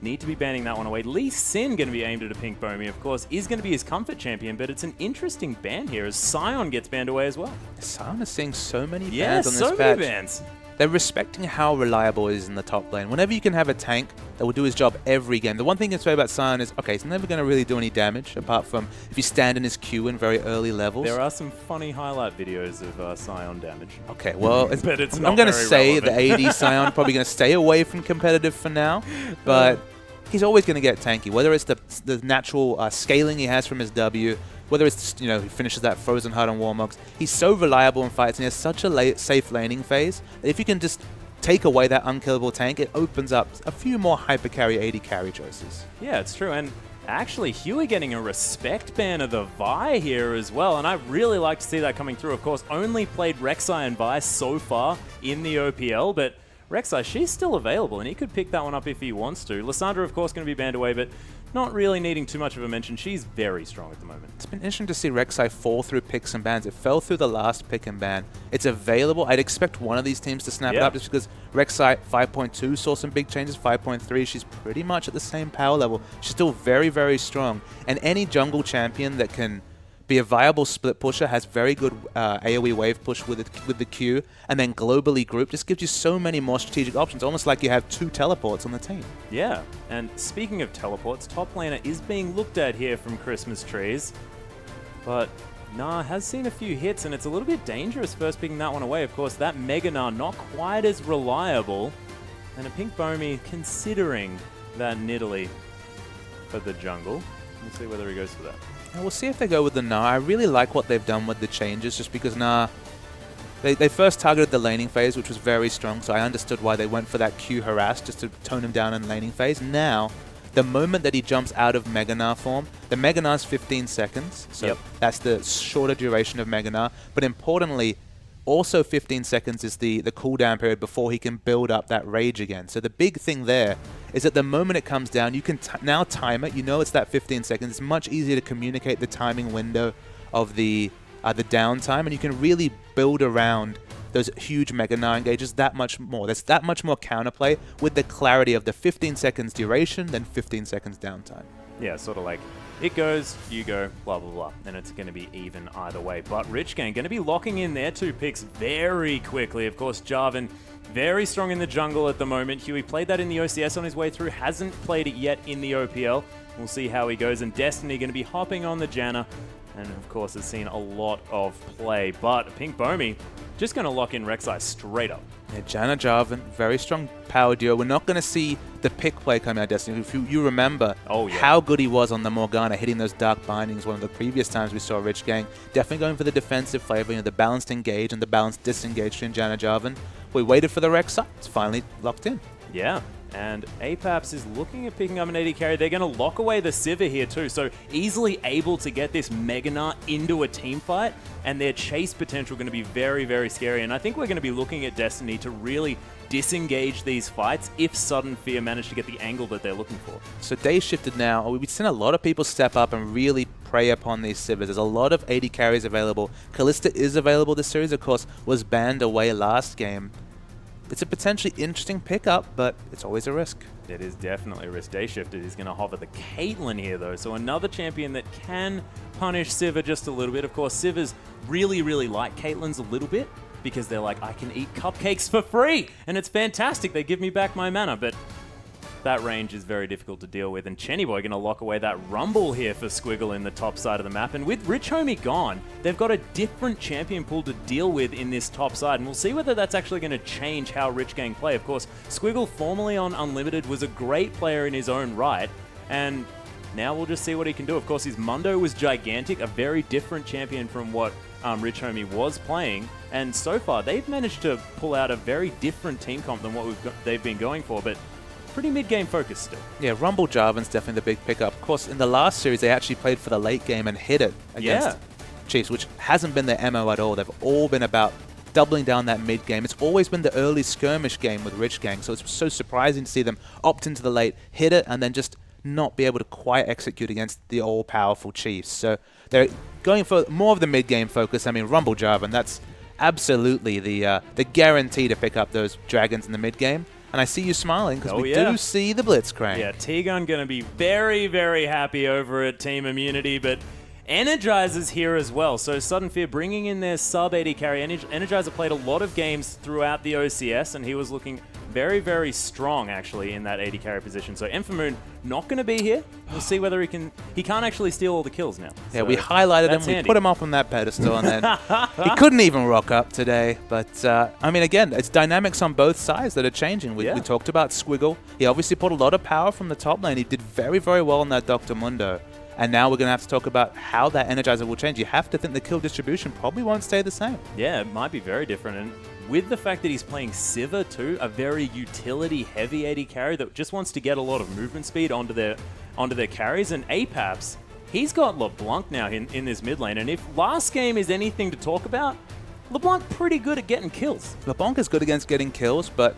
Need to be banning that one away. Lee Sin going to be aimed at a Pink Bomi, of course, is going to be his comfort champion, but it's an interesting ban here as Sion gets banned away as well. Sion is seeing so many bans on this patch. Yeah, so many bans. They're respecting how reliable he is in the top lane. Whenever you can have a tank that will do his job every game. The one thing you can say about Sion is, okay, he's never going to really do any damage, apart from if you stand in his Q in very early levels. There are some funny highlight videos of Sion damage. Okay, well, but it's I'm going to say relevant. the AD Sion probably going to stay away from competitive for now, but he's always going to get tanky. Whether it's the natural scaling he has from his W, whether it's, he finishes that Frozen Heart on Warmogs, he's so reliable in fights and he has such a safe laning phase that if you can just take away that unkillable tank, it opens up a few more hyper carry AD carry choices. Yeah, it's true. And actually, Huey getting a respect ban of the Vi here as well. And I really like to see that coming through. Of course, only played Rek'Sai and Vi so far in the OPL, but Rek'Sai, she's still available, and he could pick that one up if he wants to. Lissandra, of course, going to be banned away, but not really needing too much of a mention. She's very strong at the moment. It's been interesting to see Rek'Sai fall through picks and bans. It fell through the last pick and ban. It's available. I'd expect one of these teams to snap it up just because Rek'Sai 5.2 saw some big changes. 5.3, she's pretty much at the same power level. She's still very, very strong. And any jungle champion that can be a viable split pusher, has very good AoE wave push with the Q, and then globally grouped, just gives you so many more strategic options, almost like you have 2 teleports on the team. Yeah, and speaking of teleports, top laner is being looked at here from Christmas trees, but Nah has seen a few hits, and it's a little bit dangerous first picking that one away. Of course, that Mega Nah not quite as reliable, and a Pink Bomi considering that Nidalee for the jungle. We'll see whether he goes for that. And we'll see if they go with the Nah. I really like what they've done with the changes, just because Nah, they first targeted the laning phase, which was very strong, so I understood why they went for that Q harass, just to tone him down in laning phase. Now, the moment that he jumps out of Mega Nah form, the Mega Nah is 15 seconds, so that's the shorter duration of Mega Nah, but importantly, also 15 seconds is the cooldown period before he can build up that rage again. So the big thing there is that the moment it comes down, you can now time it. You know it's that 15 seconds. It's much easier to communicate the timing window of the downtime, and you can really build around those huge Mega Nah engages that much more. There's that much more counterplay with the clarity of the 15 seconds duration, then 15 seconds downtime. Yeah, sort of like, it goes, you go, blah, blah, blah. And it's going to be even either way. But Rich Gang going to be locking in their 2 picks very quickly. Of course, Jarvan, very strong in the jungle at the moment. Huey played that in the OCS on his way through, hasn't played it yet in the OPL. We'll see how he goes. And Destiny going to be hopping on the Janna. And of course, has seen a lot of play. But Pink Bomi just going to lock in Rek'Sai straight up. Yeah, Janna Jarvan, very strong power duo. We're not going to see the pick play coming out of Destiny. If you remember how good he was on the Morgana, hitting those dark bindings one of the previous times we saw Rich Gang. Definitely going for the defensive flavor, the balanced engage and the balanced disengage in Janna Jarvan. We waited for the Rek'Sai. It's finally locked in. Yeah. And Apaps is looking at picking up an AD carry. They're going to lock away the Sivir here too, so easily able to get this Mega Nah into a team fight, and their chase potential going to be very, very scary. And I think we're going to be looking at Destiny to really disengage these fights if Sudden Fear manage to get the angle that they're looking for. So day shifted now. We've seen a lot of people step up and really prey upon these Sivirs. There's a lot of AD carries available. Kalista is available this series, of course, was banned away last game. It's a potentially interesting pickup, but it's always a risk. It is definitely a risk. Day Shifted is going to hover the Caitlyn here, though. So another champion that can punish Sivir just a little bit. Of course, Sivers really, really like Caitlyn's a little bit because they're like, I can eat cupcakes for free, and it's fantastic. They give me back my mana, but that range is very difficult to deal with. And Chenny Boy going to lock away that Rumble here for Squiggle in the top side of the map. And with Rich Homie gone, they've got a different champion pool to deal with in this top side. And we'll see whether that's actually going to change how Rich Gang play. Of course, Squiggle, formerly on Unlimited, was a great player in his own right. And now we'll just see what he can do. Of course, his Mundo was gigantic, a very different champion from what Rich Homie was playing. And so far, they've managed to pull out a very different team comp than what they've been going for. But pretty mid-game focused still. Yeah, Rumble Jarvan's definitely the big pickup. Of course, in the last series, they actually played for the late game and hit it against Chiefs, which hasn't been their MO at all. They've all been about doubling down that mid-game. It's always been the early skirmish game with Rich Gang, so it's so surprising to see them opt into the late, hit it, and then just not be able to quite execute against the all-powerful Chiefs. So they're going for more of the mid-game focus. I mean, Rumble Jarvan, that's absolutely the guarantee to pick up those dragons in the mid-game. And I see you smiling because we yeah. do see the Blitzcrank. Yeah, T-Gun going to be very, very happy over at Team Immunity, but Energizer's here as well. So Sudden Fear bringing in their sub-AD carry. Energizer played a lot of games throughout the OCS, and he was looking very, very strong, actually, in that AD carry position. So Enfamoon not going to be here. We'll see whether he can... He can't actually steal all the kills now. Yeah, so we highlighted him, we put him up on that pedestal, and then he couldn't even rock up today. But, I mean, again, it's dynamics on both sides that are changing. We talked about Squiggle. He obviously put a lot of power from the top lane. He did very, very well in that Dr. Mundo. And now we're going to have to talk about how that Energizer will change. You have to think the kill distribution probably won't stay the same. Yeah, it might be very different. And with the fact that he's playing Sivir too, a very utility-heavy AD carry that just wants to get a lot of movement speed onto their carries. And Apaps, he's got LeBlanc now in this mid lane. And if last game is anything to talk about, LeBlanc pretty good at getting kills. LeBlanc is good against getting kills, but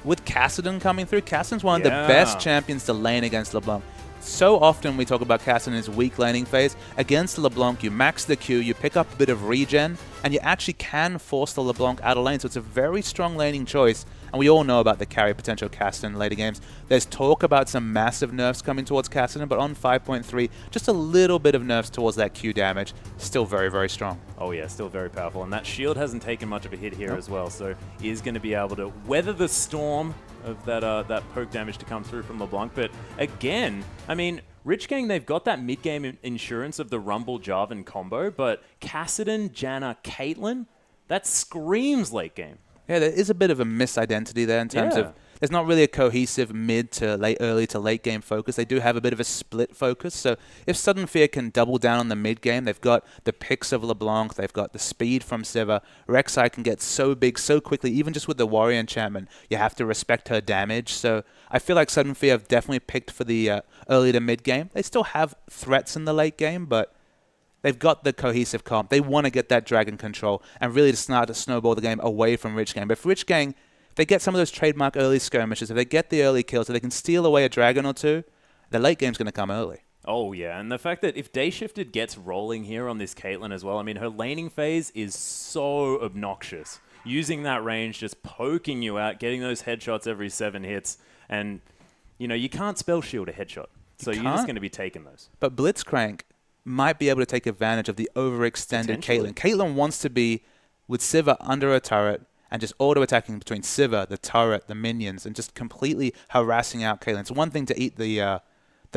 with Kassadin coming through, Kassadin's one of the best champions to lane against LeBlanc. So often we talk about Kassadin in his weak laning phase. Against LeBlanc, you max the Q, you pick up a bit of regen, and you actually can force the LeBlanc out of lane. So it's a very strong laning choice. And we all know about the carry potential of Kassadin in later games. There's talk about some massive nerfs coming towards Kassadin, but on 5.3, just a little bit of nerfs towards that Q damage. Still very, very strong. Oh yeah, still very powerful. And that shield hasn't taken much of a hit here as well. So he is going to be able to weather the storm of that poke damage to come through from LeBlanc. But again, I mean, Rich Gang, they've got that mid-game insurance of the Rumble Jarvan combo, but Kassadin, Janna, Caitlyn, that screams late game. Yeah, there is a bit of a misidentity there in terms of there's not really a cohesive mid to late, early to late game focus. They do have a bit of a split focus. So if Sudden Fear can double down on the mid game, they've got the picks of LeBlanc, they've got the speed from Sivir. Rek'Sai can get so big so quickly, even just with the Warrior enchantment. You have to respect her damage. So I feel like Sudden Fear have definitely picked for the early to mid game. They still have threats in the late game, but they've got the cohesive comp. They want to get that dragon control and really to start to snowball the game away from Rich Gang. But if Rich Gang, they get some of those trademark early skirmishes, if they get the early kills, so they can steal away a dragon or two, the late game's going to come early. Oh, yeah. And the fact that if Day Shifted gets rolling here on this Caitlyn as well, I mean, her laning phase is so obnoxious. Using that range, just poking you out, getting those headshots every 7 hits. And, you know, you can't spell shield a headshot. So you're just going to be taking those. But Blitzcrank might be able to take advantage of the overextended Caitlyn. Caitlyn wants to be with Sivir under a turret and just auto-attacking between Sivir, the turret, the minions, and just completely harassing out Caitlyn. It's one thing to eat the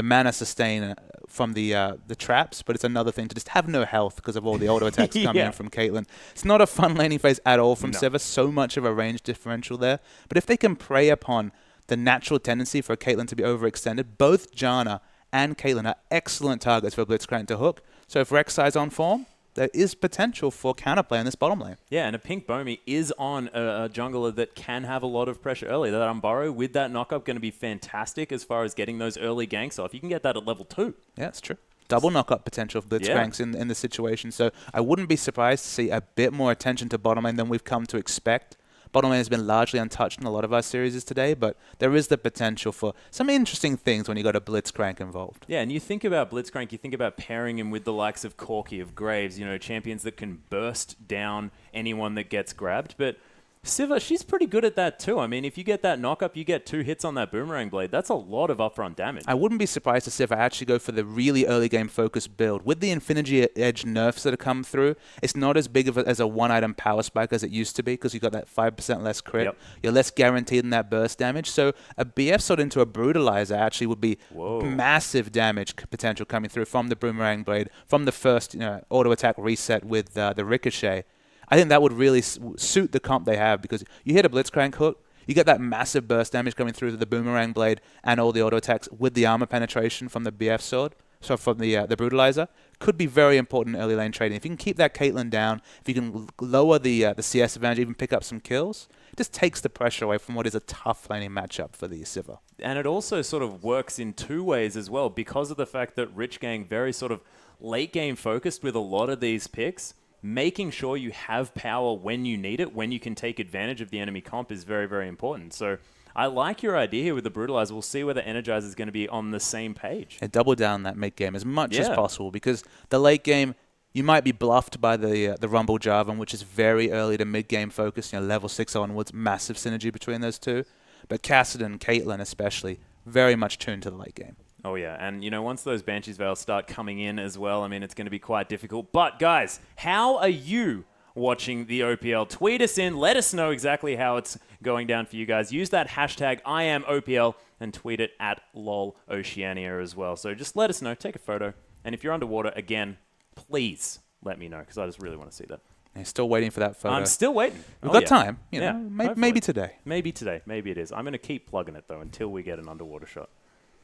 mana sustain from the traps, but it's another thing to just have no health because of all the auto-attacks coming in from Caitlyn. It's not a fun laning phase at all from Sivir, so much of a range differential there. But if they can prey upon the natural tendency for Caitlyn to be overextended, both Janna and Caitlyn are excellent targets for Blitzcrank to hook. So if Rek'Sai's on form, there is potential for counterplay in this bottom lane. Yeah, and a Pink Bomi is on a jungler that can have a lot of pressure early. That Umbaro with that knockup going to be fantastic as far as getting those early ganks off. You can get that at level 2. Yeah, that's true. Double knockup potential for Blitzcranks in the situation. So I wouldn't be surprised to see a bit more attention to bottom lane than we've come to expect. Bottom lane has been largely untouched in a lot of our series today, but there is the potential for some interesting things when you got a Blitzcrank involved. Yeah, and you think about Blitzcrank, you think about pairing him with the likes of Corki, of Graves, you know, champions that can burst down anyone that gets grabbed. But Sivir, she's pretty good at that too. I mean, if you get that knockup, you get 2 hits on that boomerang blade. That's a lot of upfront damage. I wouldn't be surprised to Sivir actually go for the really early game focused build. With the Infinity Edge nerfs that have come through, it's not as big of as a one-item power spike as it used to be because you got that 5% less crit. Yep. You're less guaranteed in that burst damage. So a BF sword into a Brutalizer actually would be massive damage potential coming through from the boomerang blade, from the first auto-attack reset with the Ricochet. I think that would really suit the comp they have because you hit a Blitzcrank hook, you get that massive burst damage coming through the Boomerang Blade and all the auto attacks with the armor penetration from the BF sword, so from the Brutalizer, could be very important in early lane trading. If you can keep that Caitlyn down, if you can lower the CS advantage, even pick up some kills, it just takes the pressure away from what is a tough laning matchup for the Sivir. And it also sort of works in 2 ways as well because of the fact that Rich Gang very sort of late game focused with a lot of these picks. Making sure you have power when you need it, when you can take advantage of the enemy comp is very, very important. So I like your idea here with the Brutalizer. We'll see whether Energizer is going to be on the same page. And double down that mid game as much as possible because the late game, you might be bluffed by the Rumble Jarvan, which is very early to mid game focused, level 6 onwards, massive synergy between those two. But Kassadin, Caitlyn especially, very much tuned to the late game. Oh, yeah. And, you know, once those Banshee's Veils start coming in as well, I mean, it's going to be quite difficult. But, guys, how are you watching the OPL? Tweet us in. Let us know exactly how it's going down for you guys. Use that hashtag IamOPL and tweet it at LOLOceania as well. So just let us know. Take a photo. And if you're underwater, again, please let me know because I just really want to see that. You're still waiting for that photo. I'm still waiting. We've got time. You know, maybe today. Maybe today. Maybe it is. I'm going to keep plugging it, though, until we get an underwater shot.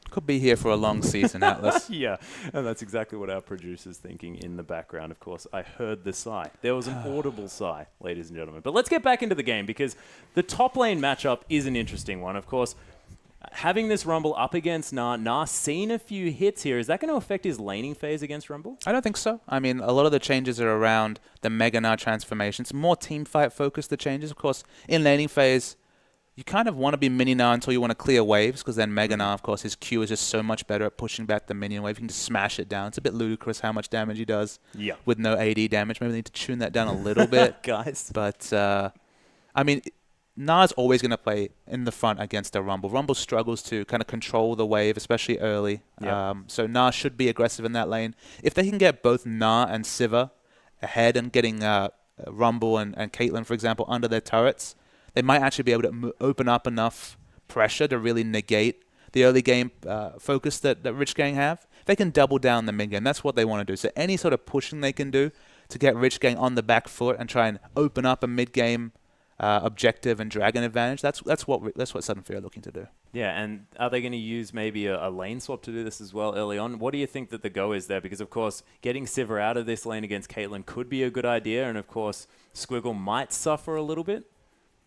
Could be here for a long season, Atlas. Yeah, and that's exactly what our producer's thinking in the background, of course. I heard the sigh. There was an audible sigh, ladies and gentlemen. But let's get back into the game because the top lane matchup is an interesting one. Of course, having this Rumble up against Nah seen a few hits here. Is that going to affect his laning phase against Rumble? I don't think so. I mean, a lot of the changes are around the Mega Nah transformations. More team fight focused, the changes. Of course, in laning phase, you kind of want to be Mini Nah until you want to clear waves, because then Mega Nah, of course, his Q is just so much better at pushing back the minion wave. You can just smash it down. It's a bit ludicrous how much damage he does with no AD damage. Maybe they need to tune that down a little bit. Guys. But, I mean, Nah's always going to play in the front against a Rumble. Rumble struggles to kind of control the wave, especially early. So Nah should be aggressive in that lane. If they can get both Nah and Siva ahead and getting Rumble and Caitlyn, for example, under their turrets, they might actually be able to open up enough pressure to really negate the early game focus that Rich Gang have. They can double down the mid game. That's what they want to do. So any sort of pushing they can do to get Rich Gang on the back foot and try and open up a mid game objective and dragon advantage. That's what Sudden Fear are looking to do. Yeah, and are they going to use maybe a lane swap to do this as well early on? What do you think that the go is there? Because, of course, getting Siva out of this lane against Caitlyn could be a good idea. And, of course, Squiggle might suffer a little bit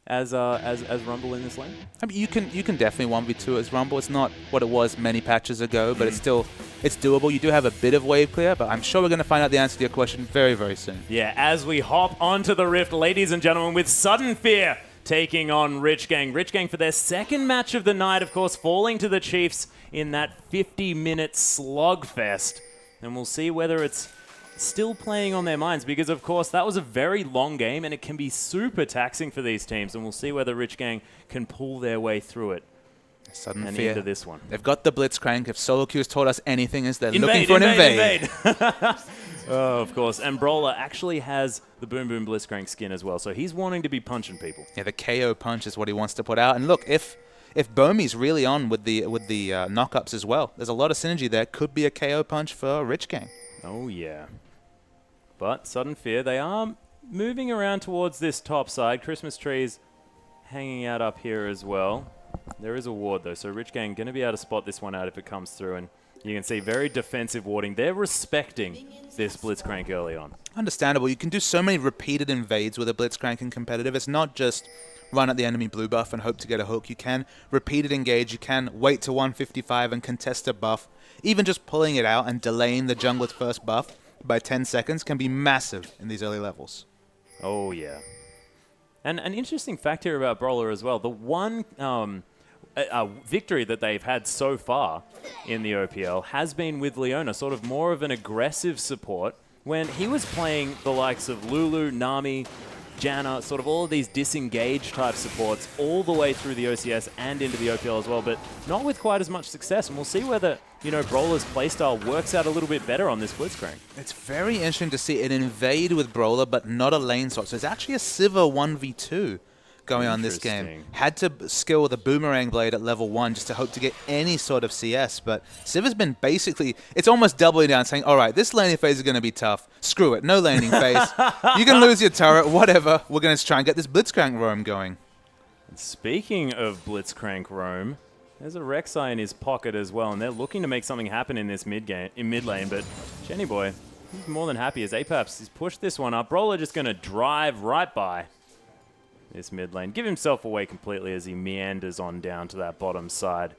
as Rumble in this lane. I mean, you can definitely 1v2 as Rumble. It's not what it was many patches ago, but it's doable. You do have a bit of wave clear, but I'm sure we're going to find out the answer to your question very, very soon. Yeah, as we hop onto the Rift, ladies and gentlemen, with Sudden Fear taking on Rich Gang. Rich Gang for their second match of the night, of course, falling to the Chiefs in that 50-minute slugfest. And we'll see whether it's still playing on their minds because, of course, that was a very long game and it can be super taxing for these teams. And we'll see whether Rich Gang can pull their way through it. Sudden Fear. Into this one. They've got the Blitzcrank. If Solo Q has taught us anything, is they're looking for an invade. Oh, of course. And Brawler actually has the Boom Boom Blitzcrank skin as well, so he's wanting to be punching people. Yeah, the KO punch is what he wants to put out. And look, if Bomey's really on with the knockups as well, there's a lot of synergy there. Could be a KO punch for Rich Gang. Oh, yeah. But Sudden Fear, they are moving around towards this top side. Christmas trees hanging out up here as well. There is a ward, though, so Rich Gang going to be able to spot this one out if it comes through. And you can see very defensive warding. They're respecting this Blitzcrank early on. Understandable. You can do so many repeated invades with a Blitzcrank in competitive. It's not just run at the enemy blue buff and hope to get a hook. You can repeat it engage. You can wait to 155 and contest a buff. Even just pulling it out and delaying the jungler's first buff by 10 seconds can be massive in these early levels. Oh, yeah. And an interesting fact here about Brawler as well. The one victory that they've had so far in the OPL has been with Leona, sort of more of an aggressive support when he was playing the likes of Lulu, Nami, Janna, sort of all of these disengage type supports all the way through the OCS and into the OPL as well, but not with quite as much success. And we'll see whether, you know, Brawler's playstyle works out a little bit better on this Blitzcrank. It's very interesting to see an invade with Brawler, but not a lane swap. So it's actually a Siva 1v2 going on this game. Had to skill the Boomerang Blade at level 1 just to hope to get any sort of CS, but Siva's been basically, it's almost doubling down, saying, all right, this laning phase is going to be tough. Screw it, no laning phase. You can lose your turret, whatever. We're going to try and get this Blitzcrank roam going. And speaking of Blitzcrank roam, there's a Rek'Sai in his pocket as well, and they're looking to make something happen in this mid lane, but Jenny Boy, he's more than happy as Apex has pushed this one up. Brawler just going to drive right by this mid lane, give himself away completely as he meanders on down to that bottom side.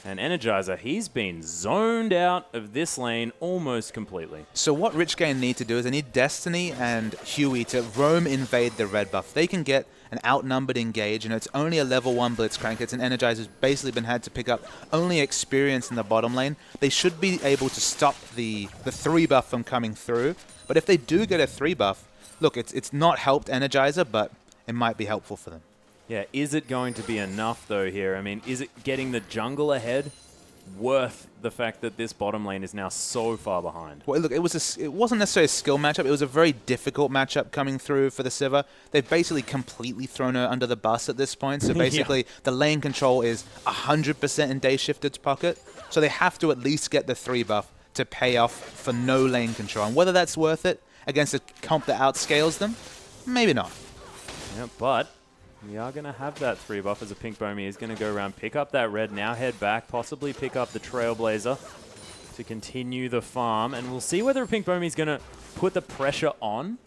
And Energizer, he's been zoned out of this lane almost completely. So what Rich Gang need to do is they need Destiny and Huey to roam invade the red buff. They can get an outnumbered engage, and it's only a level 1 Blitzcrank. It's an Energizer's basically been had to pick up only experience in the bottom lane. They should be able to stop the 3 buff from coming through. But if they do get a 3 buff, look, it's not helped Energizer, but it might be helpful for them. Yeah, is it going to be enough, though, here? I mean, is it getting the jungle ahead worth the fact that this bottom lane is now so far behind? Well, look, it wasn't necessarily a skill matchup. It was a very difficult matchup coming through for the Sivir. They've basically completely thrown her under the bus at this point. So basically, the lane control is 100% in Day Shifted's pocket. So they have to at least get the 3 buff to pay off for no lane control. And whether that's worth it against a comp that outscales them, maybe not. Yeah, but we are going to have that 3 buff as a Pink Bomi is going to go around, pick up that red, now head back, possibly pick up the Trailblazer to continue the farm. And we'll see whether Pink Bomi is going to put the pressure on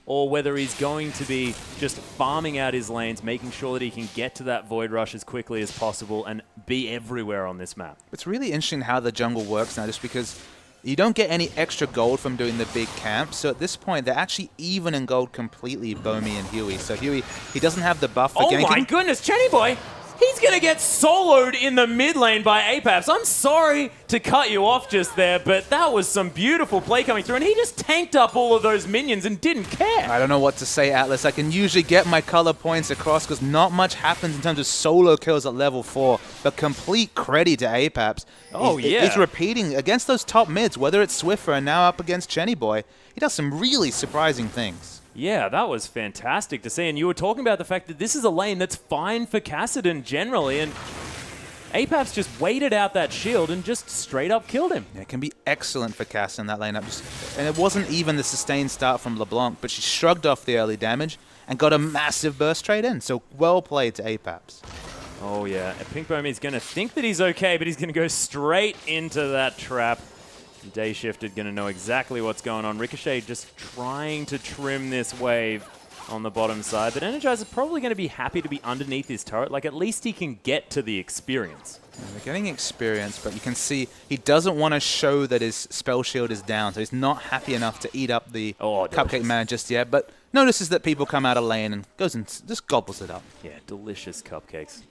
or whether he's going to be just farming out his lanes, making sure that he can get to that Void Rush as quickly as possible and be everywhere on this map. It's really interesting how the jungle works now, just because you don't get any extra gold from doing the big camp. So at this point, they're actually even in gold completely, Bomi and Huey. So Huey, he doesn't have the buff for ganking. Oh my goodness, Chenny Boy! He's going to get soloed in the mid lane by Apex. I'm sorry to cut you off just there, but that was some beautiful play coming through, and he just tanked up all of those minions and didn't care. I don't know what to say, Atlas. I can usually get my color points across because not much happens in terms of solo kills at level 4, but complete credit to Apex. Oh, He's repeating against those top mids, whether it's Swiffer and now up against Chenny Boy. He does some really surprising things. Yeah, that was fantastic to see. And you were talking about the fact that this is a lane that's fine for Kassadin generally. And Apex just waited out that shield and just straight up killed him. Yeah, it can be excellent for Cass in that lineup. And it wasn't even the sustained start from LeBlanc, but she shrugged off the early damage and got a massive burst straight in. So well played to Apex. Oh, yeah. Pink Bomi is going to think that he's okay, but he's going to go straight into that trap. Day Shifted going to know exactly what's going on. Ricochet just trying to trim this wave on the bottom side. But Energizer probably going to be happy to be underneath his turret. Like, at least he can get to the experience. Yeah, they're getting experience, but you can see he doesn't want to show that his spell shield is down. So he's not happy enough to eat up the Cupcake Man just yet. But notices that people come out of lane and goes and just gobbles it up. Yeah, delicious cupcakes.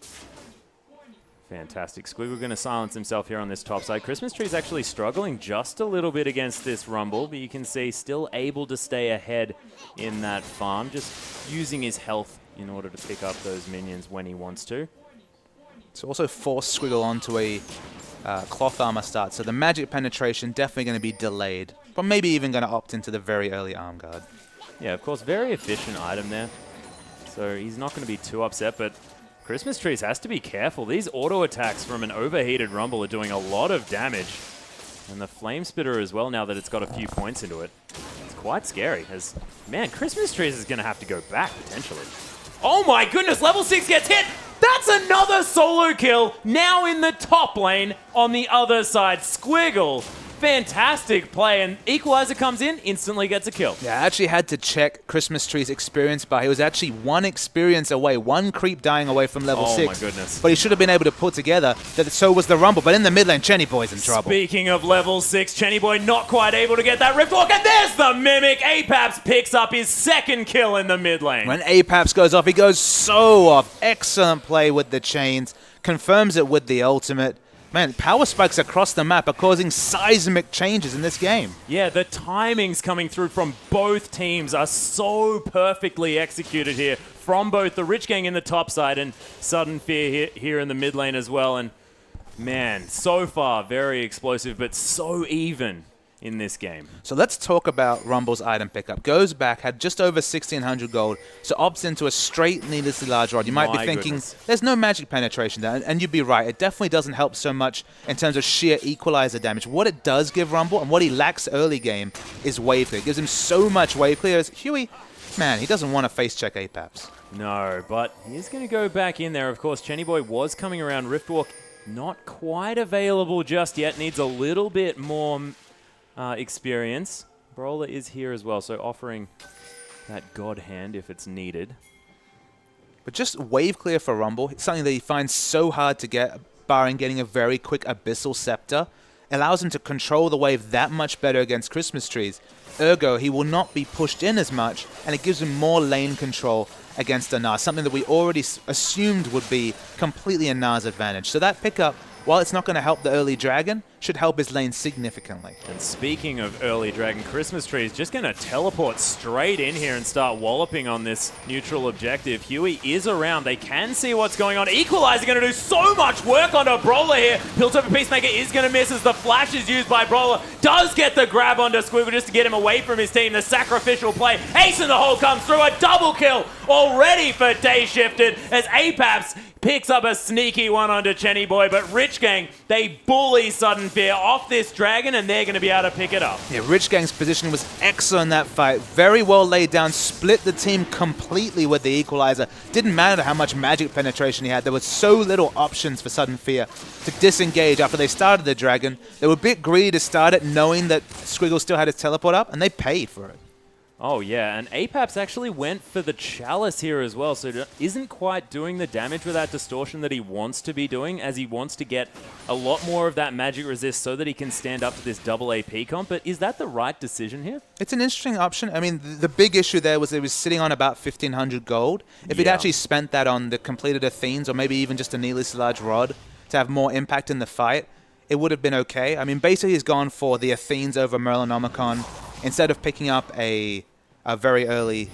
Fantastic. Squiggle going to silence himself here on this top side. Christmas Tree's actually struggling just a little bit against this Rumble, but you can see still able to stay ahead in that farm, just using his health in order to pick up those minions when he wants to. So also force Squiggle onto a cloth armor start, so the magic penetration definitely going to be delayed, but maybe even going to opt into the very early arm guard. Yeah, of course, very efficient item there. So he's not going to be too upset, but Christmas Trees has to be careful. These auto attacks from an overheated Rumble are doing a lot of damage. And the Flame Spitter as well, now that it's got a few points into it. It's quite scary, as, man, Christmas Trees is going to have to go back, potentially. Oh my goodness, level 6 gets hit! That's another solo kill, now in the top lane on the other side. Squiggle, fantastic play, and Equalizer comes in, instantly gets a kill. Yeah, I actually had to check Christmas Tree's experience bar. He was actually 1 experience away, 1 creep dying away from level 6. Oh my goodness. But he should have been able to put together that so was the Rumble. But in the mid lane, Chenny Boy's in trouble. Speaking of level 6, Chenny Boy not quite able to get that Rift Walk, and there's the Mimic! Apaps picks up his 2nd kill in the mid lane. When Apaps goes off, he goes so off. Excellent play with the chains. Confirms it with the ultimate. Man, power spikes across the map are causing seismic changes in this game. Yeah, the timings coming through from both teams are so perfectly executed here from both the Rich Gang in the top side and Sudden Fear here in the mid lane as well. And man, so far very explosive, but so even in this game. So let's talk about Rumble's item pickup. Goes back, had just over 1,600 gold, so opts into a straight needlessly large rod. You might be thinking, there's no magic penetration there, and you'd be right. It definitely doesn't help so much in terms of sheer equalizer damage. What it does give Rumble, and what he lacks early game, is wave clear. It gives him so much wave clear. As Huey, man, he doesn't want to face check Apaps. No, but he's going to go back in there. Of course, Chenny Boy was coming around. Riftwalk not quite available just yet. Needs a little bit more experience. Brawler is here as well, so offering that God Hand if it's needed. But just wave clear for Rumble, it's something that he finds so hard to get, barring getting a very quick Abyssal Scepter. Allows him to control the wave that much better against Christmas Trees. Ergo, he will not be pushed in as much, and it gives him more lane control against a Nas, something that we already assumed would be completely a Nas advantage. So that pickup while it's not going to help the early dragon, should help his lane significantly. And speaking of early dragon, Christmas Tree is just going to teleport straight in here and start walloping on this neutral objective. Huey is around. They can see what's going on. Equalizer going to do so much work onto Brawler here. Piltover Peacemaker is going to miss as the flash is used by Brawler. Does get the grab onto Squiggle just to get him away from his team. The sacrificial play. Ace in the hole comes through. A double kill already for Day Shifted as Apex picks up a sneaky one onto Chenny Boy, but Rich Gang, they bully Sudden Fear off this dragon, and they're going to be able to pick it up. Yeah, Rich Gang's positioning was excellent in that fight. Very well laid down, split the team completely with the equalizer. Didn't matter how much magic penetration he had. There was so little options for Sudden Fear to disengage after they started the dragon. They were a bit greedy to start it, knowing that Squiggle still had his teleport up, and they paid for it. Oh, yeah, and Apex actually went for the Chalice here as well, so isn't quite doing the damage with that distortion that he wants to be doing, as he wants to get a lot more of that magic resist so that he can stand up to this double AP comp. But is that the right decision here? It's an interesting option. I mean, the big issue there was it was sitting on about 1,500 gold. If he'd actually spent that on the completed Athenes, or maybe even just a needlessly large rod to have more impact in the fight, it would have been okay. I mean, basically he's gone for the Athenes over Merlinomicon instead of picking up a very early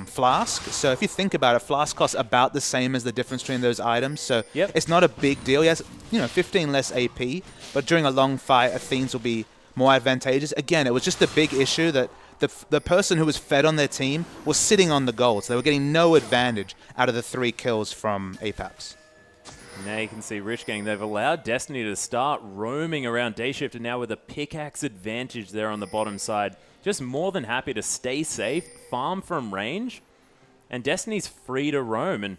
flask. So if you think about it, flask costs about the same as the difference between those items. So it's not a big deal. He has 15 less AP, but during a long fight, Athenes will be more advantageous. Again, it was just a big issue that the person who was fed on their team was sitting on the gold. So they were getting no advantage out of the 3 kills from Apex. Now you can see Rich Gang, they've allowed Destiny to start roaming around Day Shift, and now with a pickaxe advantage there on the bottom side. Just more than happy to stay safe, farm from range, and Destiny's free to roam, and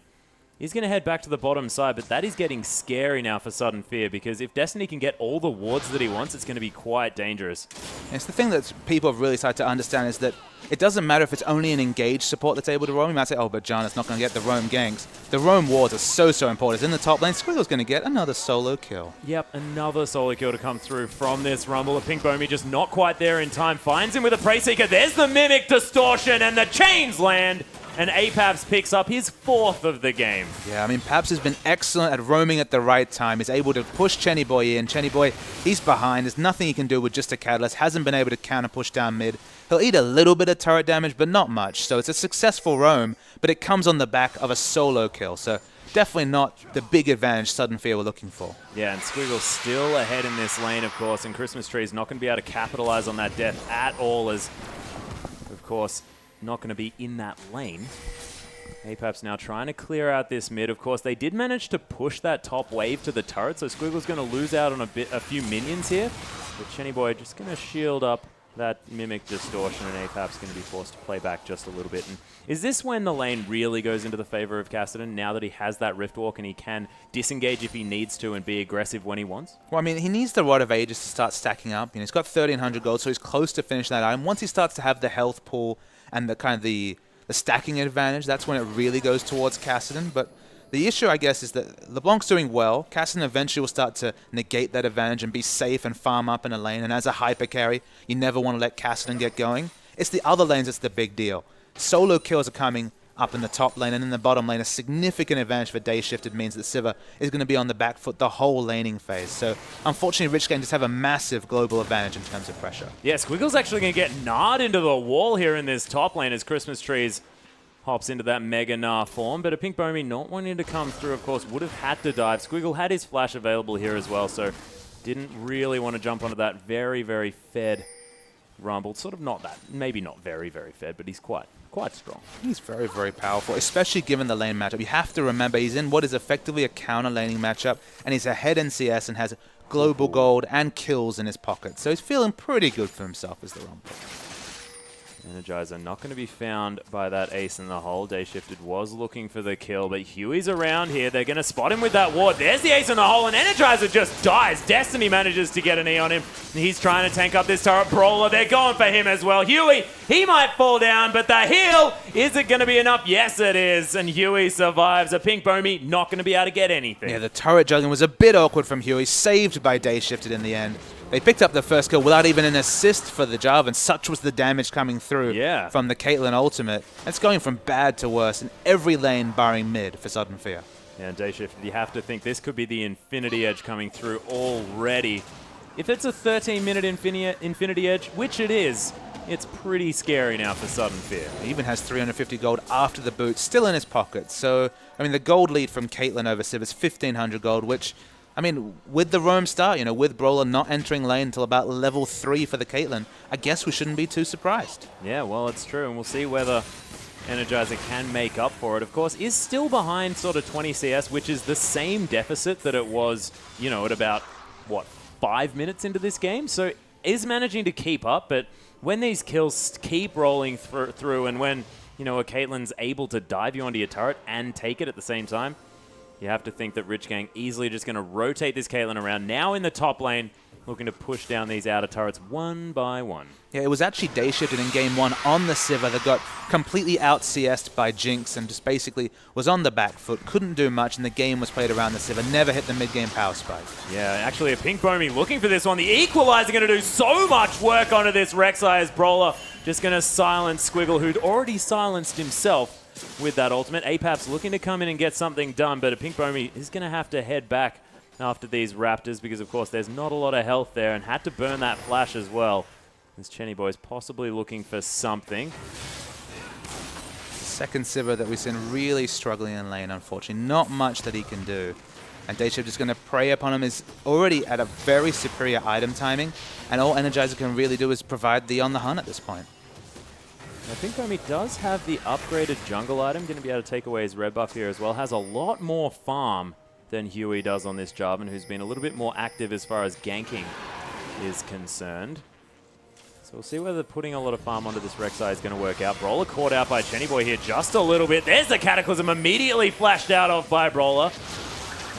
he's going to head back to the bottom side, but that is getting scary now for Sudden Fear, because if Destiny can get all the wards that he wants, it's going to be quite dangerous. It's the thing that people have really started to understand is that it doesn't matter if it's only an engaged support that's able to roam. You might say, oh, but John, it's not going to get the roam ganks. The roam wards are so important. It's in the top lane. Squiggle's going to get another solo kill. Yep, another solo kill to come through from this Rumble. A Pink Bomie just not quite there in time. Finds him with a Prey Seeker. There's the Mimic Distortion, and the chains land. And Apaps picks up his 4th of the game. Yeah, I mean, Paps has been excellent at roaming at the right time. He's able to push Chenny Boy in. Chenny Boy, he's behind. There's nothing he can do with just a Catalyst. Hasn't been able to counter push down mid. He'll eat a little bit of turret damage, but not much. So it's a successful roam, but it comes on the back of a solo kill. So definitely not the big advantage Sudden Fear were looking for. Yeah, and Squiggle's still ahead in this lane, of course, and Christmas Tree is not going to be able to capitalize on that death at all, as, of course, not going to be in that lane. Apex now trying to clear out this mid. Of course, they did manage to push that top wave to the turret, so Squiggle's going to lose out on a few minions here. But Chenny Boy just going to shield up that Mimic Distortion, and Apex going to be forced to play back just a little bit. And is this when the lane really goes into the favor of Cassidy, now that he has that Rift Walk and he can disengage if he needs to and be aggressive when he wants? Well, I mean, he needs the Rod of Ages to start stacking up. He's got 1,300 gold, so he's close to finishing that item. Once he starts to have the health pool and the stacking advantage, that's when it really goes towards Cassidy. But the issue, I guess, is that LeBlanc's doing well. Cassidy eventually will start to negate that advantage and be safe and farm up in a lane. And as a hyper carry, you never want to let Cassidy get going. It's the other lanes that's the big deal. Solo kills are coming up in the top lane, and in the bottom lane, a significant advantage for Day Shifted means that Sivir is going to be on the back foot the whole laning phase. So, unfortunately, Rich Gang just have a massive global advantage in terms of pressure. Yeah, Squiggle's actually going to get gnawed into the wall here in this top lane as Christmas Trees hops into that Mega Gnar form, but a Pink Bomie not wanting to come through, of course, would have had to dive. Squiggle had his flash available here as well, so didn't really want to jump onto that very, very fed Rumble. Sort of not that, maybe not very, very fed, but he's quite strong. He's very, very powerful, especially given the lane matchup. You have to remember he's in what is effectively a counter laning matchup, and he's ahead in CS and has global gold and kills in his pocket. So he's feeling pretty good for himself as the Rumble. Energizer not going to be found by that ace in the hole. Day Shifted was looking for the kill, but Huey's around here. They're going to spot him with that ward. There's the ace in the hole, and Energizer just dies. Destiny manages to get an E on him. He's trying to tank up this turret Brawler. They're going for him as well. Huey, he might fall down, but the heal, is it going to be enough? Yes, it is, and Huey survives. A Pink Bomie not going to be able to get anything. Yeah, the turret juggling was a bit awkward from Huey, saved by Day Shifted in the end. They picked up the first kill without even an assist for the Jarvan. Such was the damage coming through from the Caitlyn ultimate. It's going from bad to worse in every lane barring mid for Sudden Fear. Yeah, Day Shift, you have to think this could be the Infinity Edge coming through already. If it's a 13-minute Infinity Edge, which it is, it's pretty scary now for Sudden Fear. He even has 350 gold after the boot, still in his pocket. So, I mean, the gold lead from Caitlyn over Civ is 1,500 gold, which, I mean, with the roam start, you know, with Brawler not entering lane until about level 3 for the Caitlyn, I guess we shouldn't be too surprised. Yeah, well, it's true, and we'll see whether Energizer can make up for it. Of course, is still behind sort of 20 CS, which is the same deficit that it was, you know, at about, what, 5 minutes into this game? So is managing to keep up, but when these kills keep rolling through and when, you know, a Caitlyn's able to dive you onto your turret and take it at the same time, you have to think that Rich Gang easily just going to rotate this Caitlyn around. Now in the top lane, looking to push down these outer turrets one by one. Yeah, it was actually Day Shifted in Game 1 on the Sivir that got completely out-CS'd by Jinx and just basically was on the back foot, couldn't do much, and the game was played around the Sivir, never hit the mid-game power spike. Yeah, actually a Pink Bomi looking for this one. The Equalizer going to do so much work onto this Rek'Sai as Brawler just going to silence Squiggle, who'd already silenced himself with that ultimate. Apap's looking to come in and get something done, but a Pink Bomi is going to have to head back after these Raptors because, of course, there's not a lot of health there and had to burn that flash as well. This Chenny Boy's possibly looking for something. Second Sivir that we've seen really struggling in lane, unfortunately. Not much that he can do. And Dayshift just going to prey upon him. Is already at a very superior item timing, and all Energizer can really do is provide the on the hunt at this point. I think Bomi does have the upgraded jungle item, going to be able to take away his red buff here as well. Has a lot more farm than Huey does on this Jarvan, who's been a little bit more active as far as ganking is concerned. So we'll see whether putting a lot of farm onto this Rek'Sai is going to work out. Brawler caught out by Chenny Boy here just a little bit. There's the Cataclysm immediately flashed out of by Brawler.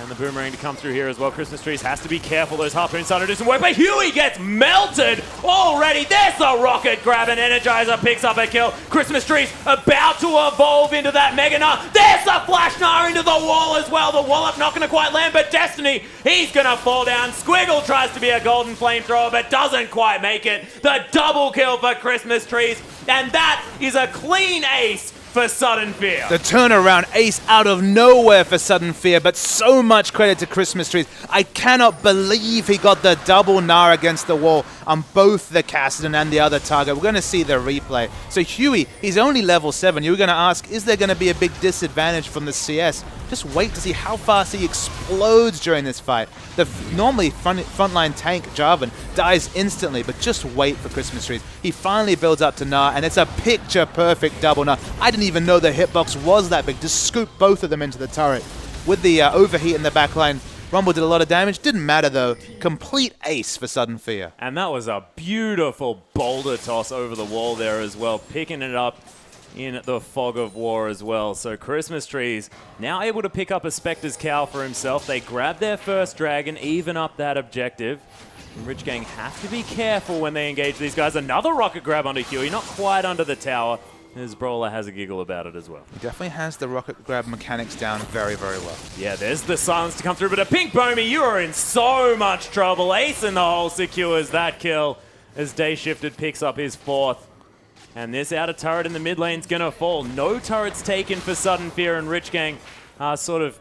And the Boomerang to come through here as well. Christmas Trees has to be careful. Those Harpoons starting to do some work, but Huey gets melted already. There's the rocket grab, and Energizer picks up a kill. Christmas Trees about to evolve into that Mega Gnar. There's the Flash Gnar into the wall as well. The Wallop not going to quite land, but Destiny, he's going to fall down. Squiggle tries to be a golden flamethrower, but doesn't quite make it. The double kill for Christmas Trees, and that is a clean ace for Sudden Fear. The turnaround ace out of nowhere for Sudden Fear, but so much credit to Christmas Trees. I cannot believe he got the double Gnar against the wall on both the Kassadin and the other target. We're going to see the replay. So Huey, he's only level 7. You were going to ask, is there going to be a big disadvantage from the CS? Just wait to see how fast he explodes during this fight. The normally frontline tank Jarvan dies instantly, but just wait for Christmas Trees. He finally builds up to Gnar, and it's a picture-perfect double Gnar. I didn't even know the hitbox was that big. Just scoop both of them into the turret. With the overheat in the backline, Rumble did a lot of damage. Didn't matter, though. Complete ace for Sudden Fear. And that was a beautiful boulder toss over the wall there as well, picking it up in the fog of war as well. So Christmas Trees now able to pick up a Spectre's Cowl for himself. They grab their first dragon, even up that objective. And Rich Gang have to be careful when they engage these guys. Another rocket grab onto Huey, not quite under the tower. His Brawler has a giggle about it as well. He definitely has the rocket grab mechanics down very, very well. Yeah, there's the silence to come through, but a Pink Bomi, you are in so much trouble. Ace in the hole secures that kill as Day Shifted picks up his 4th. And this outer turret in the mid lane's going to fall. No turrets taken for Sudden Fear, and Rich Gang are sort of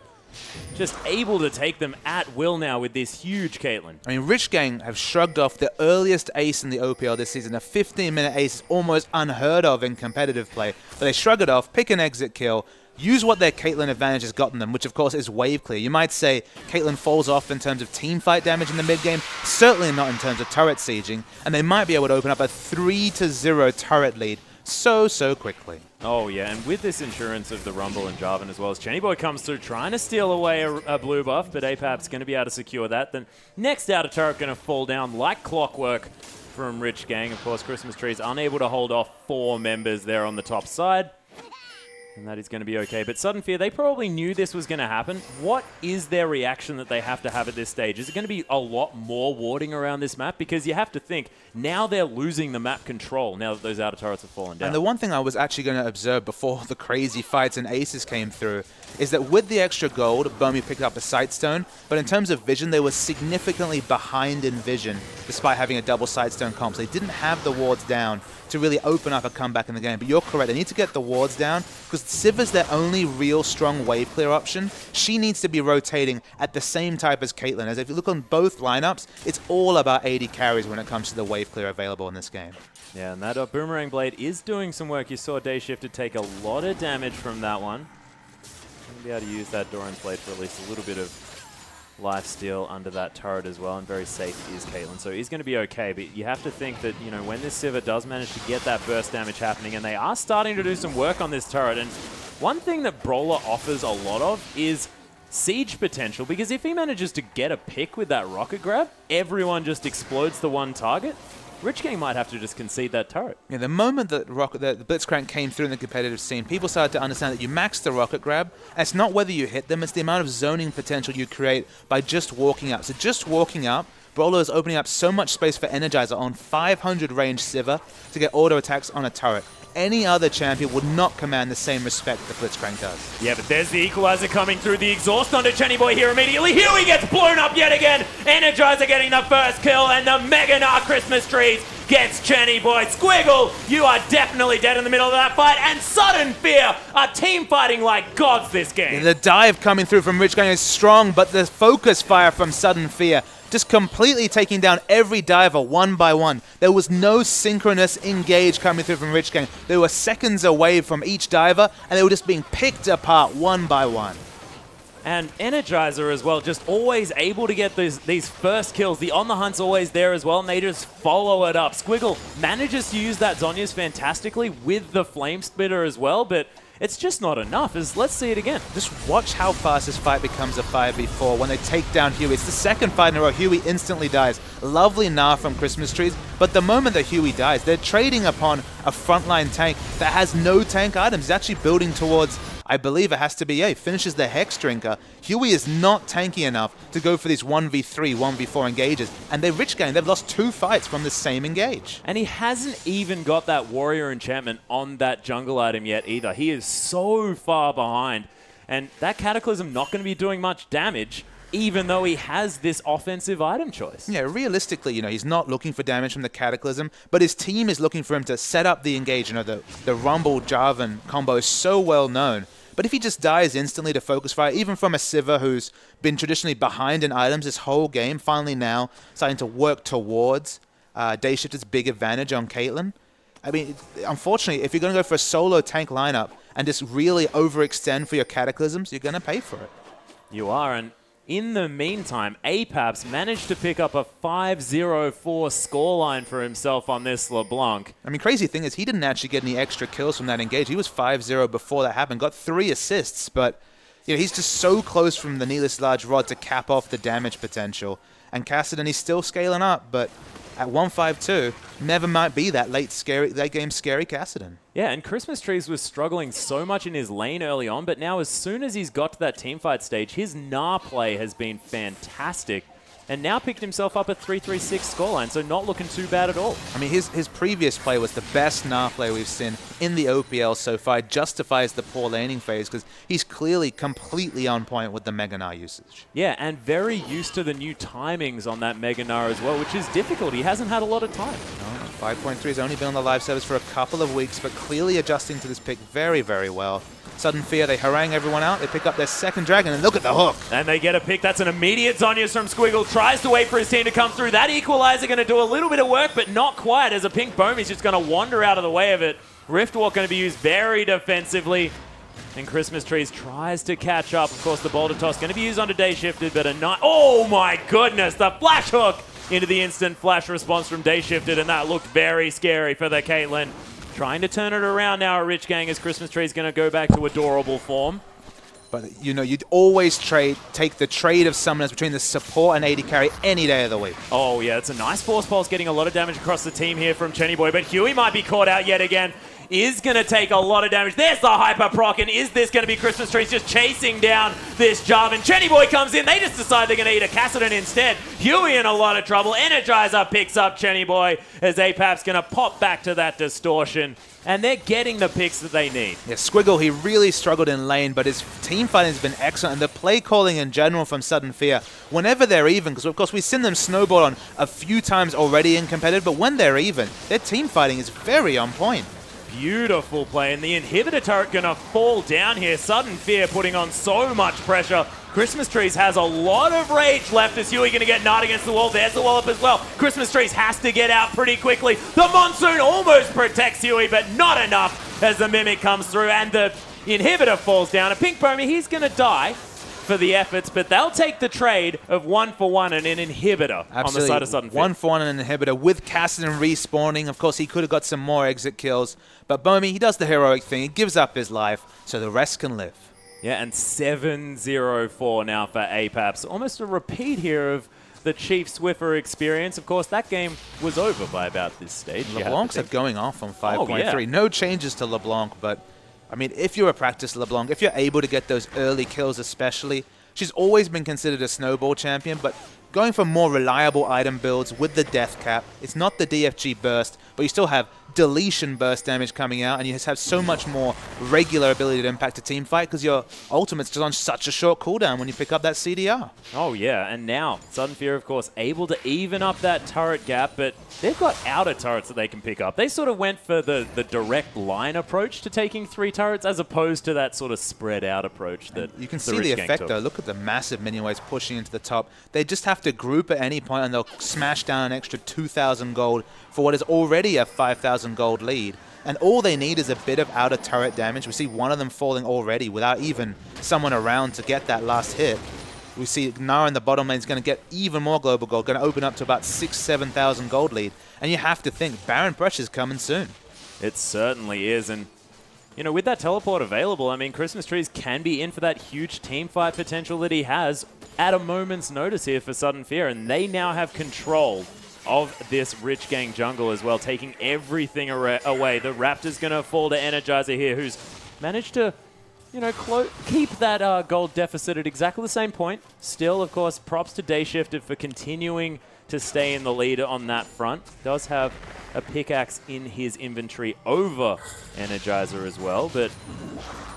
just able to take them at will now with this huge Caitlyn. I mean, Rich Gang have shrugged off the earliest ace in the OPL this season. A 15-minute ace is almost unheard of in competitive play. But they shrug it off, pick an exit kill, use what their Caitlyn advantage has gotten them, which of course is wave clear. You might say Caitlyn falls off in terms of team fight damage in the mid game, certainly not in terms of turret sieging, and they might be able to open up a 3-0 turret lead so quickly. Oh yeah, and with this insurance of the Rumble and Jarvan as well, as Chenny Boy comes through trying to steal away a blue buff, but Apap's going to be able to secure that. Then next outer turret going to fall down like clockwork from Rich Gang. Of course, Christmas Tree's unable to hold off 4 members there on the top side. And that is going to be okay. But Sudden Fear, they probably knew this was going to happen. What is their reaction that they have to have at this stage? Is it going to be a lot more warding around this map? Because you have to think, now they're losing the map control now that those outer turrets have fallen down. And the one thing I was actually going to observe before the crazy fights and aces came through is that with the extra gold, Bomi picked up a Sightstone, but in terms of vision, they were significantly behind in vision, despite having a double Sightstone comp. So they didn't have the wards down to really open up a comeback in the game. But you're correct, they need to get the wards down, because Sivir's their only real strong wave clear option. She needs to be rotating at the same type as Caitlyn. As if you look on both lineups, it's all about AD carries when it comes to the wave clear available in this game. Yeah, and that Boomerang Blade is doing some work. You saw Day Shifted take a lot of damage from that one. Going to be able to use that Doran's Blade for at least a little bit of life steal under that turret as well, and very safe is Caitlyn. So he's going to be okay, but you have to think that, you know, when this Sivir does manage to get that burst damage happening, and they are starting to do some work on this turret, and one thing that Brawler offers a lot of is siege potential, because if he manages to get a pick with that rocket grab, everyone just explodes the one target. Rich Gang might have to just concede that turret. Yeah, the moment that the Blitzcrank came through in the competitive scene, people started to understand that you max the rocket grab, and it's not whether you hit them, it's the amount of zoning potential you create by just walking up. So just walking up, Brawler is opening up so much space for Energizer on 500 range Sivir to get auto attacks on a turret. Any other champion would not command the same respect that Blitzcrank does. Yeah, but there's the equalizer coming through. The exhaust onto Chenny Boy here immediately. Huey gets blown up yet again. Energizer getting the first kill, and the Mega Gnar Christmas Trees gets Chenny Boy. Squiggle, you are definitely dead in the middle of that fight, and Sudden Fear are team fighting like gods this game. Yeah, the dive coming through from Rich Gang is strong, but the focus fire from Sudden Fear just completely taking down every diver one by one. There was no synchronous engage coming through from Rich Gang. They were seconds away from each diver, and they were just being picked apart one by one. And Energizer as well, just always able to get these first kills. The On The Hunt's always there as well, and they just follow it up. Squiggle manages to use that Zhonya's fantastically with the Flame Splitter as well, but it's just not enough. Let's see it again. Just watch how fast this fight becomes a 5v4 when they take down Huey. It's the second fight in a row. Huey instantly dies. Lovely Gnar from Christmas Trees, but the moment that Huey dies, they're trading upon a frontline tank that has no tank items. It's actually building towards, I believe it has to be, yeah, he finishes the Hex Drinker. Huey is not tanky enough to go for these 1v3, 1v4 engages. And Rich Gang, they've lost 2 fights from the same engage. And he hasn't even got that Warrior Enchantment on that jungle item yet either. He is so far behind. And that Cataclysm not going to be doing much damage, even though he has this offensive item choice. Yeah, realistically, you know, he's not looking for damage from the Cataclysm, but his team is looking for him to set up the engage. You know, the Rumble-Jarvan combo is so well known. But if he just dies instantly to focus fire, even from a Sivir who's been traditionally behind in items this whole game, finally now starting to work towards Day Shifter's big advantage on Caitlyn. I mean, unfortunately, if you're going to go for a solo tank lineup and just really overextend for your Cataclysms, you're going to pay for it. You are, and in the meantime, Apaps managed to pick up a 5-0-4 scoreline for himself on this LeBlanc. I mean, crazy thing is he didn't actually get any extra kills from that engage. He was 5-0 before that happened, got 3 assists, but you know, he's just so close from the Needless Large Rod to cap off the damage potential. And Kassadin, he's still scaling up, but at 152, never might be that late game scary Kassadin. Yeah, and Christmas Trees was struggling so much in his lane early on, but now as soon as he's got to that teamfight stage, his Gnar play has been fantastic. And now picked himself up a 3-3-6 scoreline, so not looking too bad at all. I mean, his previous play was the best Gnar play we've seen in the OPL so far. It justifies the poor laning phase because he's clearly completely on point with the Mega Gnar usage. Yeah, and very used to the new timings on that Mega Gnar as well, which is difficult. He hasn't had a lot of time. No, 5.3 has only been on the live service for a couple of weeks, but clearly adjusting to this pick very, very well. Sudden Fear, they harangue everyone out, they pick up their second dragon, and look at the hook. And they get a pick. That's an immediate Zhonya's from Squiggle. Tries to wait for his team to come through. That equalizer going to do a little bit of work, but not quite, as a pink Boom is just going to wander out of the way of it. Riftwalk going to be used very defensively. And Christmas Trees tries to catch up. Of course, the Boulder Toss going to be used onto Day Shifted, but oh my goodness, the flash hook into the instant flash response from Day Shifted, and that looked very scary for the Caitlyn. Trying to turn it around now, Rich Gang, as Christmas Tree's going to go back to adorable form. But, you know, you'd always take the trade of summoners between the support and AD carry any day of the week. Oh, yeah, it's a nice Force Pulse getting a lot of damage across the team here from Chenny Boy, but Huey might be caught out yet again. is going to take a lot of damage. There's the Hyper Proc, and is this going to be Christmas Trees just chasing down this Jarvan? Chenny Boy comes in. They just decide they're going to eat a Kassadin instead. Huey in a lot of trouble. Energizer picks up Chenny Boy as Apap's going to pop back to that distortion. And they're getting the picks that they need. Yeah, Squiggle, he really struggled in lane, but his team fighting has been excellent. And the play calling in general from Sudden Fear, whenever they're even, because of course we've seen them snowball on a few times already in competitive, but when they're even, their team fighting is very on point. Beautiful play, and the inhibitor turret gonna fall down here. Sudden Fear putting on so much pressure. Christmas Trees has a lot of rage left as Huey gonna get gnarred against the wall. There's the wall up as well. Christmas Trees has to get out pretty quickly. The Monsoon almost protects Huey, but not enough as the Mimic comes through and the inhibitor falls down. And Pink Bomi, he's gonna die for the efforts, but they'll take the trade of 1-for-1 and an inhibitor. Absolutely. On the side of Sudden Fear. 1-for-1 and an inhibitor with Kassadin respawning. Of course, he could have got some more exit kills, but Bomi, he does the heroic thing. He gives up his life so the rest can live. Yeah, and 7-0-4 now for Apaps. Almost a repeat here of the Chief Swiffer experience. Of course, that game was over by about this stage. LeBlanc's going off on 5.3. Oh, yeah. No changes to LeBlanc, but I mean, if you're a practice LeBlanc, if you're able to get those early kills especially, she's always been considered a snowball champion, but going for more reliable item builds with the death cap, it's not the DFG burst, but you still have deletion burst damage coming out, and you just have so much more regular ability to impact a team fight because your ultimate's just on such a short cooldown when you pick up that CDR. Oh yeah, and now Sudden Fear, of course, able to even up that turret gap, but they've got outer turrets that they can pick up. They sort of went for the direct line approach to taking 3 turrets as opposed to that sort of spread out approach that you can see the effect though. Look at the massive minion waves pushing into the top. They just have to group at any point and they'll smash down an extra 2,000 gold for what is already a 5,000 gold lead. And all they need is a bit of outer turret damage. We see one of them falling already without even someone around to get that last hit. We see Gnar in the bottom lane is going to get even more global gold, going to open up to about 6,000-7,000 gold lead. And you have to think, Baron pressure's coming soon. It certainly is. And, you know, with that teleport available, I mean, Christmas Trees can be in for that huge team fight potential that he has at a moment's notice here for Sudden Fear. And they now have control of this Rich Gang jungle as well, taking everything away. The Raptor's going to fall to Energizer here, who's managed to, you know, keep that gold deficit at exactly the same point. Still, of course, props to Day Shifted for continuing to stay in the lead on that front. Does have a pickaxe in his inventory over Energizer as well, but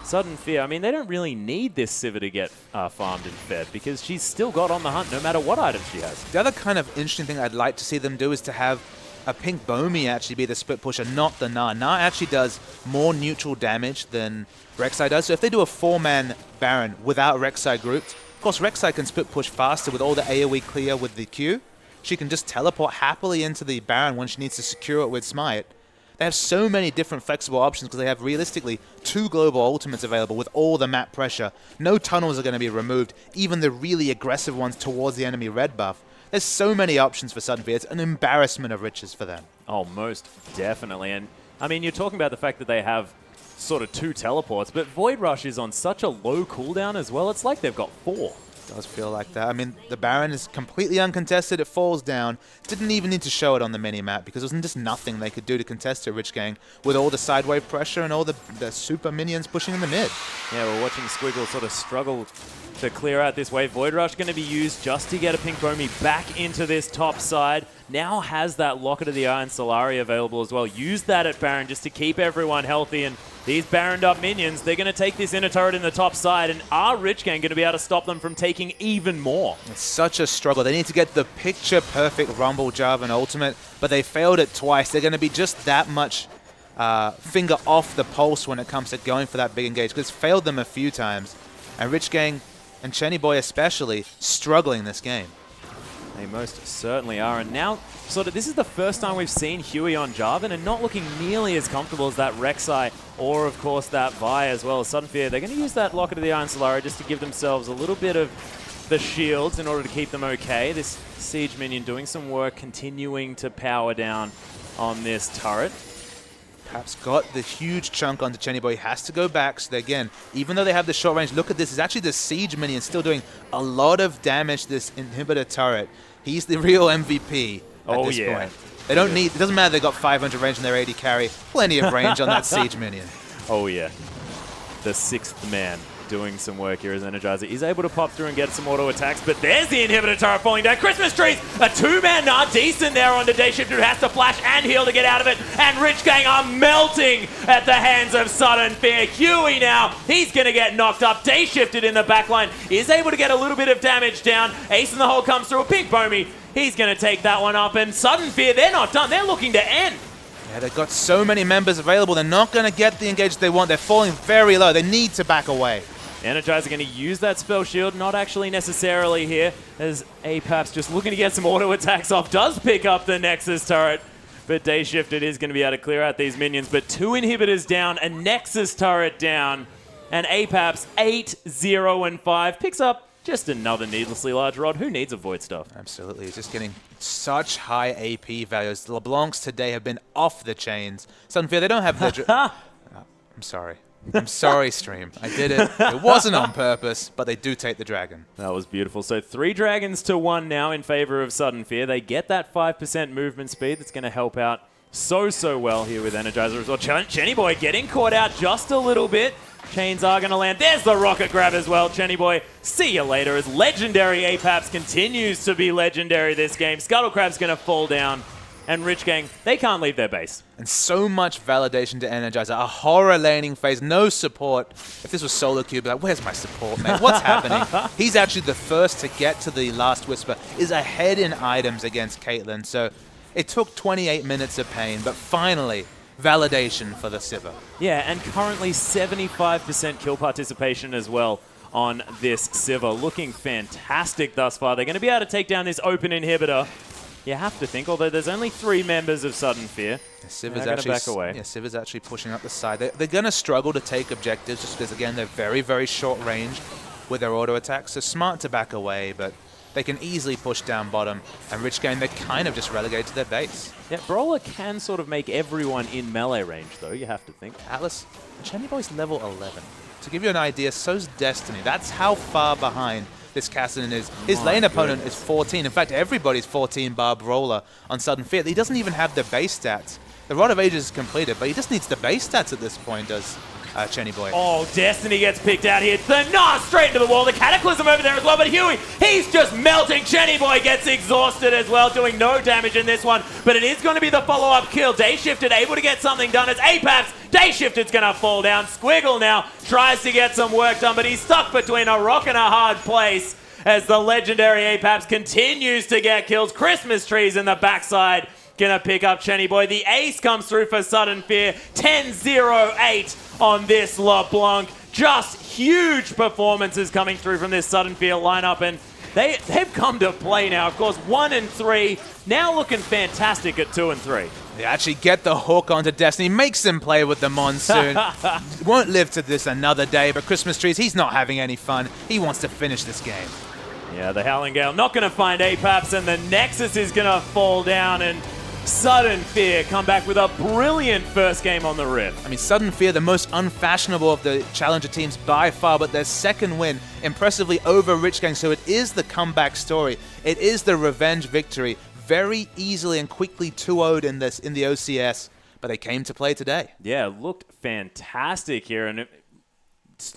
Sudden Fear, I mean, they don't really need this Sivir to get farmed and fed because she's still got on the hunt no matter what items she has. The other kind of interesting thing I'd like to see them do is to have a Pink Bomi actually be the split pusher, not the Gnar. Gnar actually does more neutral damage than Rek'Sai does. So if they do a 4-man Baron without Rek'Sai grouped, of course Rek'Sai can split push faster with all the AoE clear with the Q. She can just teleport happily into the Baron when she needs to secure it with Smite. They have so many different flexible options because they have realistically 2 global ultimates available with all the map pressure. No tunnels are going to be removed, even the really aggressive ones towards the enemy red buff. There's so many options for Sudden Fear. It's an embarrassment of riches for them. Oh, most definitely. And, I mean, you're talking about the fact that they have sort of 2 teleports, but Void Rush is on such a low cooldown as well. It's like they've got 4. Does feel like that. I mean, the Baron is completely uncontested. It falls down. Didn't even need to show it on the mini-map because there was just nothing they could do to contest it, Rich Gang, with all the sidewave pressure and all the super minions pushing in the mid. Yeah, we're watching Squiggle sort of struggle to clear out this wave. Void Rush going to be used just to get a Pink Bomi back into this top side. Now has that Locket of the Eye and Solari available as well. Use that at Baron just to keep everyone healthy. And these Baroned up minions, they're going to take this inner turret in the top side. And are Rich Gang going to be able to stop them from taking even more? It's such a struggle. They need to get the picture-perfect Rumble Jarvan ultimate, but they failed it twice. They're going to be just that much finger off the pulse when it comes to going for that big engage because it's failed them a few times. And Rich Gang and Chenny Boy especially struggling this game. They most certainly are. And now, sort of, this is the first time we've seen Huey on Jarvan and not looking nearly as comfortable as that Rek'Sai or, of course, that Vi as well as Sudden Fear. They're going to use that Locket of the Eye and Solari just to give themselves a little bit of the shields in order to keep them okay. This Siege minion doing some work, continuing to power down on this turret. Perhaps got the huge chunk onto Chenny Boy. He has to go back. So again, even though they have the short range, look at this. It's actually the Siege minion still doing a lot of damage to this inhibitor turret. He's the real MVP at this point. They don't need, it doesn't matter they got 500 range in their 80 carry. Plenty of range on that Siege minion. Oh yeah. The 6th man doing some work here as Energizer is able to pop through and get some auto attacks, but there's the inhibitor turret falling down. Christmas trees, a 2-man not decent there on the Day Shifter, who has to flash and heal to get out of it, and Rich Gang are melting at the hands of Sudden Fear. Huey now, he's going to get knocked up. Day Shifted in the backline is able to get a little bit of damage down. Ace in the hole comes through, a big Bomi. He's going to take that one up, and Sudden Fear, they're not done. They're looking to end. Yeah, they've got so many members available. They're not going to get the engage they want. They're falling very low. They need to back away. Energizer going to use that spell shield, not actually necessarily here, as Apex just looking to get some auto attacks off, does pick up the Nexus turret, but Day Shifted is going to be able to clear out these minions, but 2 inhibitors down, a Nexus turret down, and Apex 8, 0, and 5 picks up just another needlessly large rod. Who needs a Void Staff? Absolutely. It's just getting such high AP values. The LeBlancs today have been off the chains. Sunfear, they don't have the... I'm sorry. I'm sorry, stream. I did it. It wasn't on purpose, but they do take the dragon. That was beautiful. So 3 dragons to 1 now in favor of Sudden Fear. They get that 5% movement speed that's going to help out so well here with Energizer as well. Chenny Boy getting caught out just a little bit. Chains are going to land. There's the rocket grab as well. Chenny Boy, see you later as legendary Apex continues to be legendary this game. Scuttlecrab's going to fall down. And Rich Gang, they can't leave their base. And so much validation to Energizer. A horror laning phase, no support. If this was Solo Cube, like, where's my support, man? What's happening? He's actually the first to get to the last Whisper, is ahead in items against Caitlyn. So it took 28 minutes of pain, but finally, validation for the Sivir. Yeah, and currently 75% kill participation as well on this Sivir. Looking fantastic thus far. They're going to be able to take down this open inhibitor. You have to think, although there's only 3 members of Sudden Fear. Yeah, Sivir's actually pushing up the side. They're going to struggle to take objectives just because, again, they're very short range with their auto attacks. So smart to back away, but they can easily push down bottom. And Rich Gang, they're kind of just relegated to their base. Yeah, Brawler can sort of make everyone in melee range, though, you have to think. Atlas, Chenny Boy's level 11. To give you an idea, so's Destiny. That's how far behind this Kassadin is. His lane opponent is 14. In fact, everybody's 14 bar Brawler on Sudden Fear. He doesn't even have the base stats. The Rod of Ages is completed, but he just needs the base stats at this point, does Chenny Boy. Oh, Destiny gets picked out here. The Nas straight into the wall. The Cataclysm over there as well, but Huey, he's just melting. Chenny Boy gets exhausted as well, doing no damage in this one, but it is going to be the follow-up kill. Day Shifted able to get something done as Apex. Day Shifted's going to fall down. Squiggle now tries to get some work done, but he's stuck between a rock and a hard place as the legendary Apex continues to get kills. Christmas trees in the backside gonna pick up Chenny Boy. The ace comes through for Sudden Fear. 10-0-8 on this LeBlanc. Just huge performances coming through from this Sudden Fear lineup, and they've come to play now. Of course, 1 and 3, now looking fantastic at 2 and 3. They actually get the hook onto Destiny, makes him play with the Monsoon. Won't live to this another day, but Christmas Trees, he's not having any fun. He wants to finish this game. Yeah, the Howling Gale not going to find Apex, and the Nexus is going to fall down, and Sudden Fear come back with a brilliant first game on the Rift. I mean, Sudden Fear, the most unfashionable of the challenger teams by far, but their second win impressively over Rich Gang, so it is the comeback story. It is the revenge victory. Very easily and quickly 2-0'd in the OCS, but they came to play today. Yeah, it looked fantastic here, and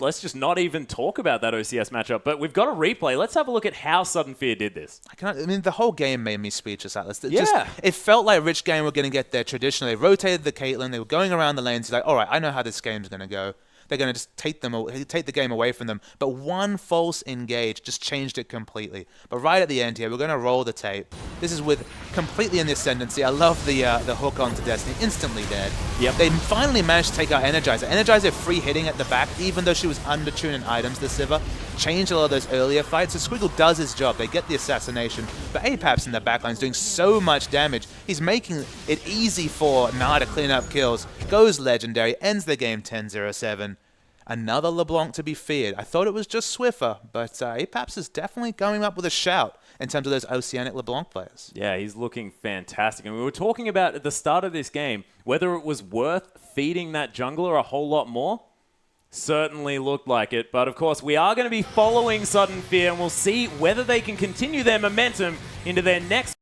let's just not even talk about that OCS matchup, but we've got a replay. Let's have a look at how Sudden Fear did this. I mean, the whole game made me speechless, Atlas. Yeah. It felt like Rich Gang were going to get there traditionally. They rotated the Caitlyn. They were going around the lanes. Like, all right, I know how this game's going to go. They're going to just take the game away from them. But one false engage just changed it completely. But right at the end here, we're going to roll the tape. This is with completely in the ascendancy. I love the hook onto Destiny. Instantly dead. Yep. They finally managed to take out Energizer. Energizer free hitting at the back, even though she was under-tuned in items, the Sivir. Changed a lot of those earlier fights. So Squiggle does his job. They get the assassination. But Apex in the backline is doing so much damage. He's making it easy for Na to clean up kills. Goes legendary. Ends the game 10-0-7. Another LeBlanc to be feared. I thought it was just Swiffer, but Apex is definitely going up with a shout in terms of those Oceanic LeBlanc players. Yeah, he's looking fantastic. And we were talking about at the start of this game whether it was worth feeding that jungler a whole lot more. Certainly looked like it. But of course, we are going to be following Sudden Fear, and we'll see whether they can continue their momentum into their next